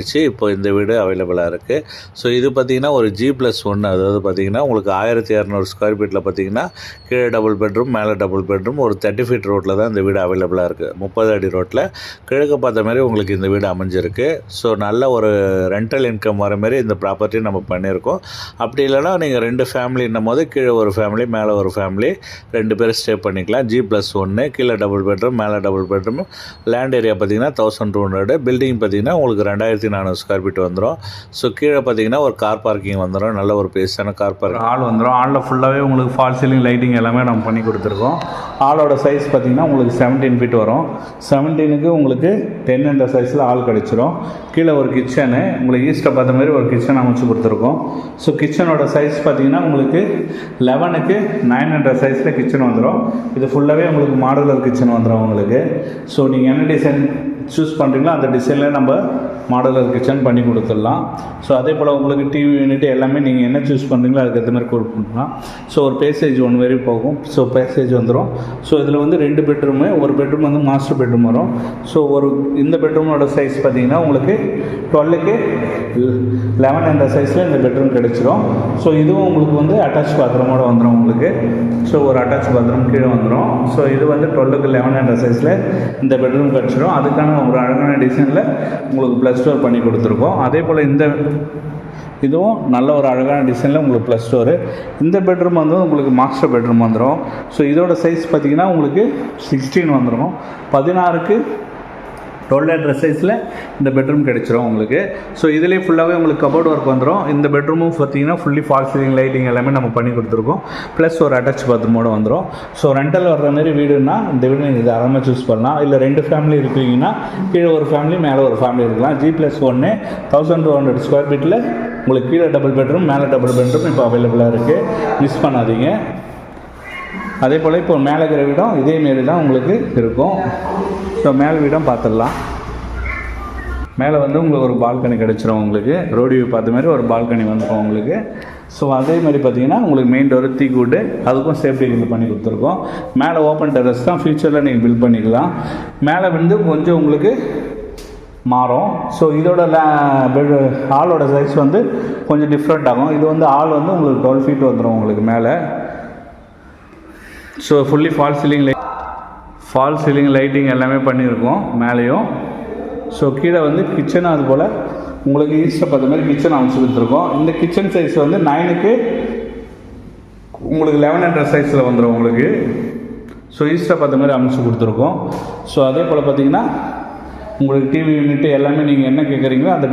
இப்போ இந்த வீடு அவைலபிளாக இருக்குது. ஸோ இது பார்த்திங்கன்னா ஒரு G+1, அதாவது பார்த்திங்கன்னா உங்களுக்கு 1200 ஸ்கொயர் ஃபீட்டில் பார்த்திங்கன்னா கீழே டபுள் பெட்ரூம், மேலே டபுள் பெட்ரூம், ஒரு 30 ஃபீட் ரோட்டில் தான் இந்த வீடு அவைலபிளாக இருக்குது. 30 அடி ரோட்டில் கிழக்கு பார்த்த மாதிரி உங்களுக்கு இந்த வீடு அமைஞ்சிருக்கு. ஸோ நல்ல ஒரு ரெண்டல் இன்கம் வர மாதிரி இந்த ப்ராப்பர்ட்டி நம்ம பண்ணியிருக்கோம். அப்படி இல்லைனா நீங்கள் 2 ஃபேமிலின்னும் போது கீழே ஒரு ஃபேமிலி, மேலே ஒரு ஃபேமிலி 2 பேர் ஸ்டே பண்ணிக்கலாம். G+1, கீழே டபுள் பெட்ரூம், மேலே டபுள் பெட்ரூம். லேண்ட் ஏரியா பார்த்திங்கன்னா 1200, பில்டிங் பார்த்திங்கன்னா உங்களுக்கு 2400 ஸ்கொயர் ஃபீட் வந்துடும். ஸோ கீழே பார்த்தீங்கன்னா ஒரு கார் பார்க்கிங் வந்துடும். நல்ல ஒரு பேஸான கார் பார்க்கிங் ஹால் வந்துடும். ஹாலில் ஃபுல்லாகவே உங்களுக்கு ஃபால் சீலிங் லைட்டிங் எல்லாமே நம்ம பண்ணி கொடுத்துருக்கோம். ஹாலோட சைஸ் பார்த்தீங்கன்னா உங்களுக்கு 17 ஃபீட் வரும். 17க்கு உங்களுக்கு 10 என்ற சைஸில் ஹால் கிடச்சிரும். கீழே ஒரு கிச்சனு உங்களுக்கு ஈஸ்ட்டை பார்த்த மாதிரி ஒரு கிச்சன் அமைச்சு கொடுத்துருக்கோம். ஸோ கிச்சனோட சைஸ் பார்த்தீங்கன்னா உங்களுக்கு 11க்கு 9 என்ற சைஸில் கிச்சன் வந்துடும். இது ஃபுல்லாகவே உங்களுக்கு மாடுலர் கிச்சன் வந்துடும் உங்களுக்கு. ஸோ நீங்கள் என்ன டிசைன் சூஸ் பண்ணுறீங்களோ அந்த டிசைனில் நம்ம மாடுலர் கிச்சன் பண்ணி கொடுத்துடலாம். ஸோ அதே போல் உங்களுக்கு டிவி யூனிட் எல்லாமே நீங்கள் என்ன சூஸ் பண்ணுறீங்களோ அதுக்கேற்ற மாதிரி கொடுக்கலாம். ஸோ ஒரு பேசேஜ் ஒன்று வரையும் போகும். ஸோ பேசேஜ் வந்துடும். ஸோ இதில் வந்து 2 பெட்ரூமு, ஒரு பெட்ரூம் வந்து மாஸ்டர் பெட்ரூம் வரும். ஸோ இந்த பெட்ரூமோட சைஸ் பார்த்தீங்கன்னா உங்களுக்கு 12க்கு 11 என்ற சைஸில் இந்த பெட்ரூம் கிடச்சிரும். ஸோ இதுவும் உங்களுக்கு வந்து அட்டாச் பாத்ரூமோடு வந்துடும் உங்களுக்கு. ஸோ ஒரு அட்டாச் பாத்ரூம் கீழே வந்துடும். ஸோ இது வந்து 12க்கு 11 என்ற சைஸில் இந்த பெட்ரூம் கிடச்சிரும். அதுக்கான ஒரு அழகான டிசைனில் உங்களுக்கு ப்ளஸ் டோர் பண்ணி கொடுத்துருக்கோம். அதே போல் இதுவும் நல்ல ஒரு அழகான டிசைனில் உங்களுக்கு ப்ளஸ் டோரு. இந்த பெட்ரூம் வந்து உங்களுக்கு மாஸ்டர் பெட்ரூம் வந்துடும். ஸோ இதோட சைஸ் பார்த்திங்கன்னா உங்களுக்கு 16 வந்துடும். 16க்கு 12 என்ற சைஸில் இந்த பெட்ரூம் கிடச்சிரும் உங்களுக்கு. ஸோ இதிலே ஃபுல்லாகவே உங்களுக்கு கபோர்ட் ஒர்க் வந்துடும். இந்த பெட்ரூமும் பார்த்திங்கன்னா ஃபுல்லி ஃபால் சீலிங் லைட்டிங் எல்லாமே நம்ம பண்ணி கொடுத்துருக்கோம். ப்ளஸ் ஒரு அட்டாச் பாத்ரூமோடு வந்துடும். ஸோ ரெண்டல் வர்ற மாதிரி வீடுன்னா இந்த வீடு நீங்கள் தாராளமாக சூஸ் பண்ணலாம். இல்லை 2 ஃபேமிலி இருக்கிறீங்கன்னா கீழே ஒரு ஃபேமிலி, மேலே ஒரு ஃபேமிலி இருக்கலாம். G+1 1200 ஸ்கொயர் ஃபீட்டில் உங்களுக்கு கீழே டபுள் பெட்ரூம், மேலே டபுள் பெட்ரூம் இப்போ அவைலபிளாக இருக்குது. மிஸ் பண்ணாதீங்க. அதே போல் இப்போ மேலே இருக்கிற வீடும் இதேமாரி தான் உங்களுக்கு இருக்கும். ஸோ மேலே வீடும் பார்த்துடலாம். மேலே வந்து உங்களுக்கு ஒரு பால்கனி கிடச்சிரும். உங்களுக்கு ரோடு வியூ பார்த்த மாதிரி ஒரு பால்கனி வந்துடும் உங்களுக்கு. ஸோ அதே மாதிரி பார்த்தீங்கன்னா உங்களுக்கு மெயின் டோர் தீக்கூட்டு, அதுக்கும் சேஃப்டி இது பண்ணி கொடுத்துருக்கோம். மேலே ஓப்பன் டெரஸ் தான், ஃபியூச்சரில் நீங்கள் பில்ட் பண்ணிக்கலாம். மேலே வந்து கொஞ்சம் உங்களுக்கு மாறும். ஸோ இதோட ஹாலோட சைஸ் வந்து கொஞ்சம் டிஃப்ரெண்ட் ஆகும். இது வந்து ஹால் வந்து உங்களுக்கு 12 ஃபீட் வந்துடும் உங்களுக்கு மேலே. So fully fall ceiling lighting எல்லாமே பண்ணியிருக்கோம் மேலேயும். ஸோ கீழே வந்து கிச்சனும் அது போல் உங்களுக்கு ஈஸ்ட்டை பார்த்த மாதிரி கிச்சன் அமைச்சு கொடுத்துருக்கோம். இந்த கிச்சன் சைஸ் வந்து 9க்கு உங்களுக்கு 11 என்ற சைஸில் வந்துடும் உங்களுக்கு. ஸோ ஈஸ்ட்டை பார்த்த மாதிரி அமைச்சு கொடுத்துருக்கோம். ஸோ அதே போல் பார்த்தீங்கன்னா உங்களுக்கு டிவி யூனிட் எல்லாமே நீங்கள் என்ன கேட்குறீங்களோ அந்த